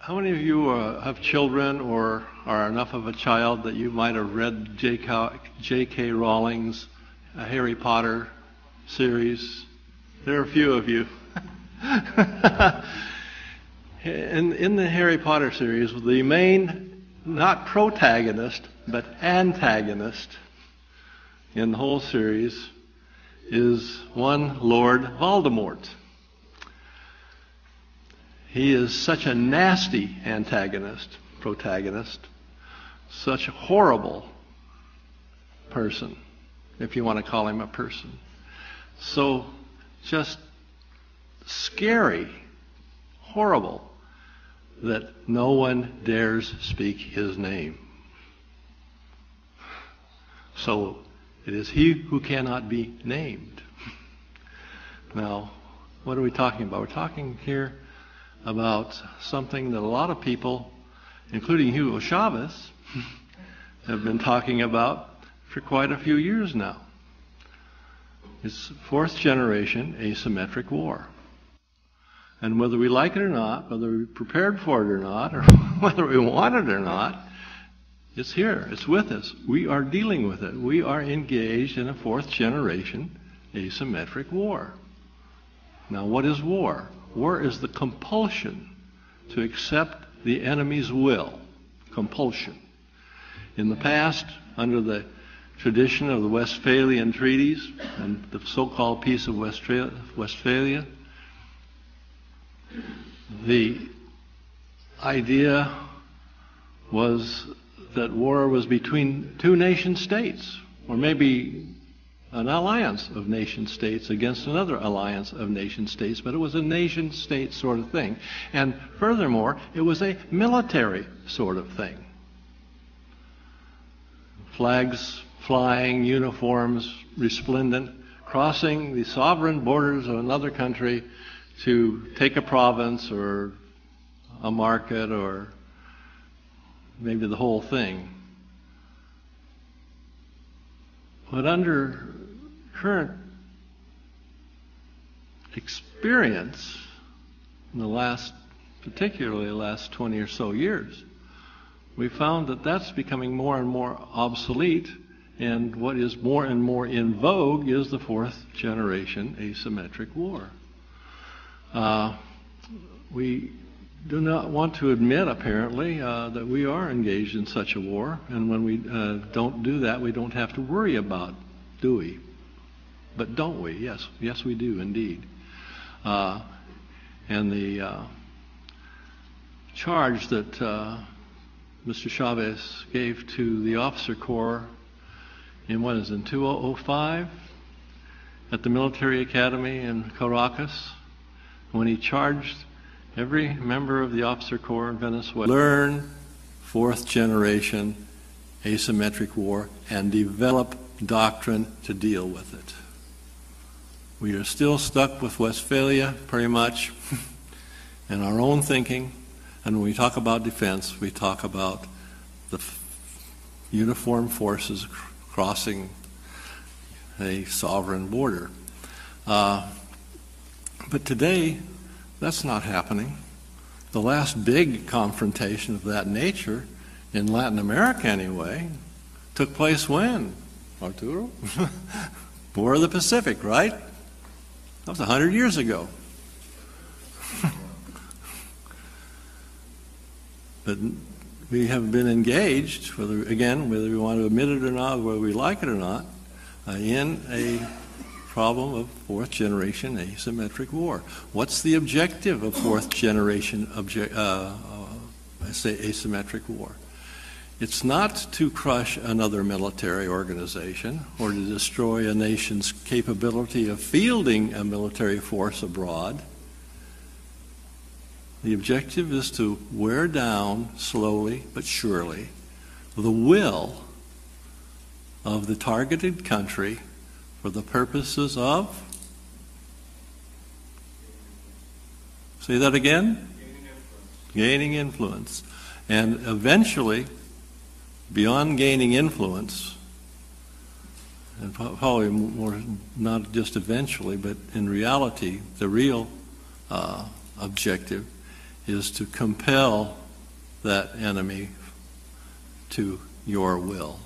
How many of you have children or are enough of a child that you might have read J.K. Rowling's Harry Potter series? There are a few of you. In the Harry Potter series, the main, not protagonist, but antagonist in the whole series is one Lord Voldemort. He is such a nasty protagonist, such a horrible person, if you want to call him a person. So just scary, horrible, that no one dares speak his name. So it is he who cannot be named. Now, what are we talking about? We're talking here about something that a lot of people, including Hugo Chavez, have been talking about for quite a few years now. It's fourth generation asymmetric war. And whether we like it or not, whether we're prepared for it or not, or whether we want it or not, it's here, it's with us. We are dealing with it. We are engaged in a fourth generation asymmetric war. Now, what is war? War is the compulsion to accept the enemy's will. Compulsion. In the past, under the tradition of the Westphalian treaties and the so-called Peace of Westphalia, the idea was that war was between two nation states, or maybe an alliance of nation states against another alliance of nation states, but it was a nation state sort of thing. And furthermore, it was a military sort of thing. Flags flying, uniforms resplendent, crossing the sovereign borders of another country to take a province or a market or maybe the whole thing. But under current experience in particularly the last 20 or so years, we found that that's becoming more and more obsolete, and what is more and more in vogue is the fourth generation asymmetric war. We do not want to admit, apparently, that we are engaged in such a war, and when we don't do that, we don't have to worry about, do we? But don't we? Yes. Yes, we do, indeed. And the charge that Mr. Chavez gave to the officer corps in 2005 at the military academy in Caracas, when he charged every member of the officer corps in Venezuela learn fourth generation asymmetric war and develop doctrine to deal with it. We are still stuck with Westphalia, pretty much, in our own thinking. And when we talk about defense, we talk about the uniformed forces crossing a sovereign border. But today, that's not happening. The last big confrontation of that nature, in Latin America anyway, took place when? Arturo? War of the Pacific, right? That was 100 years ago. But we have been engaged, whether we want to admit it or not, whether we like it or not, in a problem of fourth generation asymmetric war. What's the objective of fourth generation asymmetric war? It's not to crush another military organization or to destroy a nation's capability of fielding a military force abroad. The objective is to wear down, slowly but surely, the will of the targeted country for the purposes of, say that again? Gaining influence. And eventually, beyond gaining influence, and probably more, not just eventually, but in reality, the real objective is to compel that enemy to your will.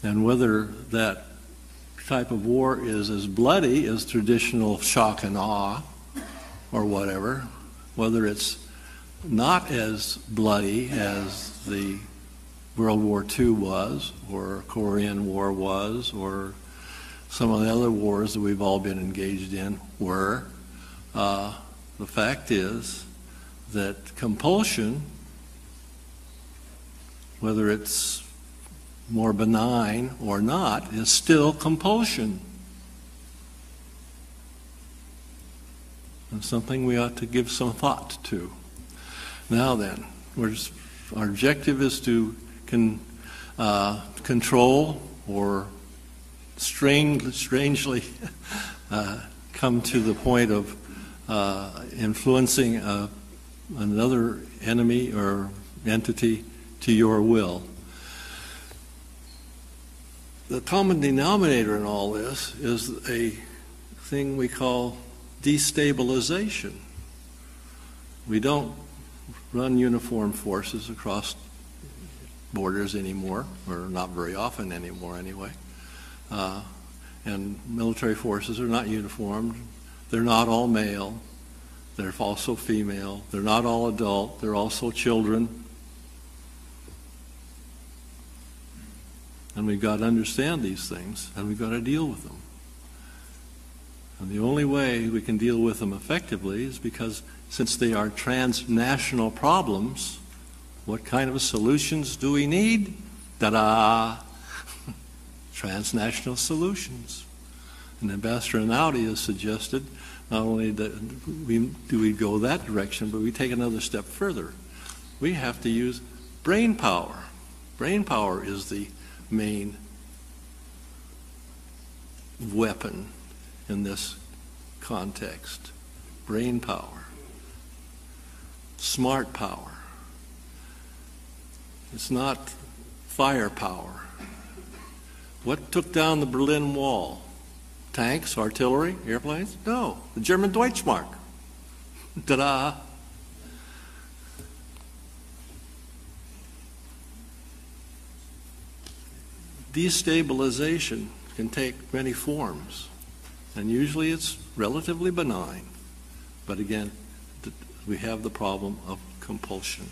And whether that type of war is as bloody as traditional shock and awe or whatever, whether it's not as bloody as the World War II was, or Korean War was, or some of the other wars that we've all been engaged in were, the fact is that compulsion, whether it's more benign or not, is still compulsion. And something we ought to give some thought to. Now then, our objective is to control or strangely come to the point of influencing another enemy or entity to your will. The common denominator in all this is a thing we call destabilization. We don't run uniformed forces across borders anymore, or not very often anymore anyway. And military forces are not uniformed. They're not all male. They're also female. They're not all adult. They're also children. And we've got to understand these things, and we've got to deal with them. And the only way we can deal with them effectively is because, since they are transnational problems, what kind of solutions do we need? Ta-da! Transnational solutions. And Ambassador Naudi has suggested not only that we go that direction, but we take another step further. We have to use brain power. Brain power is the main weapon in this context. Brain power. Smart power. It's not firepower. What took down the Berlin Wall? Tanks, artillery, airplanes? No, the German Deutschmark. Ta-da! Destabilization can take many forms, and usually it's relatively benign. But again, we have the problem of compulsion.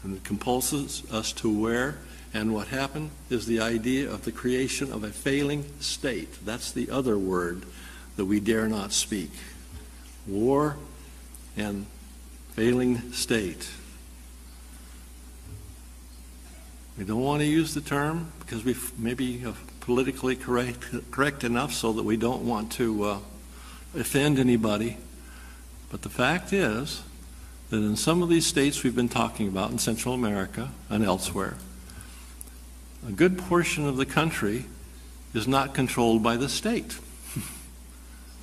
And it compulses us to where, and what happened is the idea of the creation of a failing state. That's the other word that we dare not speak. War and failing state. We don't want to use the term because we maybe politically correct enough so that we don't want to offend anybody. But the fact is that in some of these states we've been talking about in Central America and elsewhere, a good portion of the country is not controlled by the state.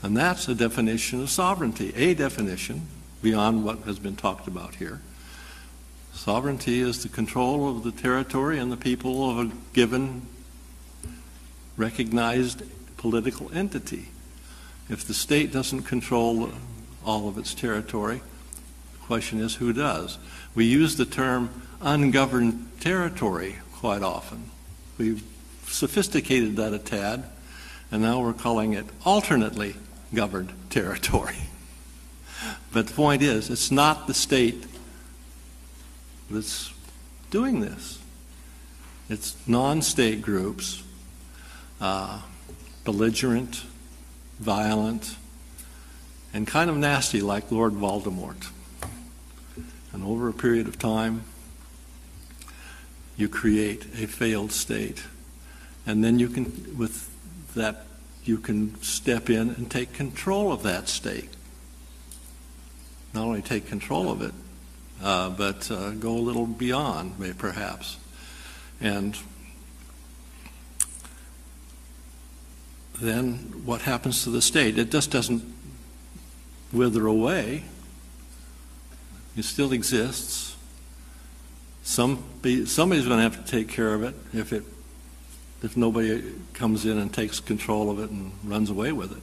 And that's a definition of sovereignty, a definition beyond what has been talked about here. Sovereignty is the control of the territory and the people of a given recognized political entity. If the state doesn't control all of its territory, the question is who does? We use the term ungoverned territory quite often. We've sophisticated that a tad, and now we're calling it alternately governed territory. But the point is, it's not the state that's doing this. It's non-state groups, belligerent, violent, and kind of nasty like Lord Voldemort. And over a period of time, you create a failed state. And then you can, with that, you can step in and take control of that state. Not only take control of it, but go a little beyond, perhaps. And then what happens to the state? It just doesn't wither away. It still exists. Somebody's going to have to take care of it if nobody comes in and takes control of it and runs away with it.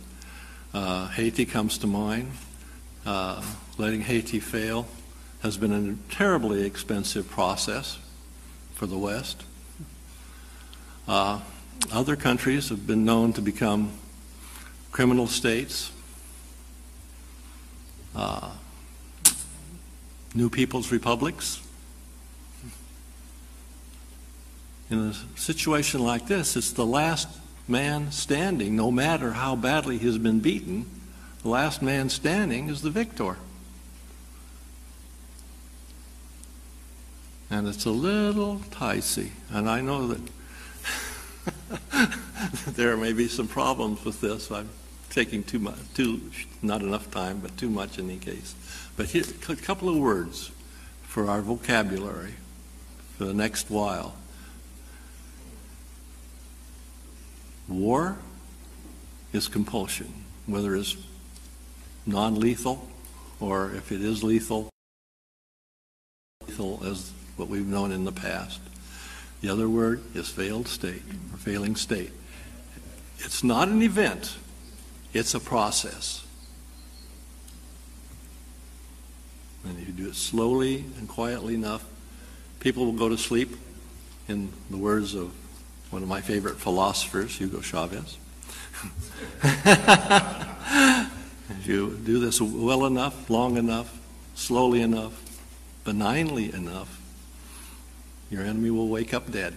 Haiti comes to mind. letting Haiti fail has been a terribly expensive process for the West. Other countries have been known to become criminal states, new people's republics. In a situation like this, it's the last man standing, no matter how badly he's been beaten, the last man standing is the victor. And it's a little dicey, and I know that there may be some problems with this. I'm taking too much, not enough time, but too much in any case. But here, a couple of words for our vocabulary for the next while. War is compulsion, whether it's non-lethal or if it is lethal as what we've known in the past. The other word is failed state or failing state. It's not an event, it's a process. And if you do it slowly and quietly enough, people will go to sleep, in the words of one of my favorite philosophers, Hugo Chavez. If you do this well enough, long enough, slowly enough, benignly enough, your enemy will wake up dead.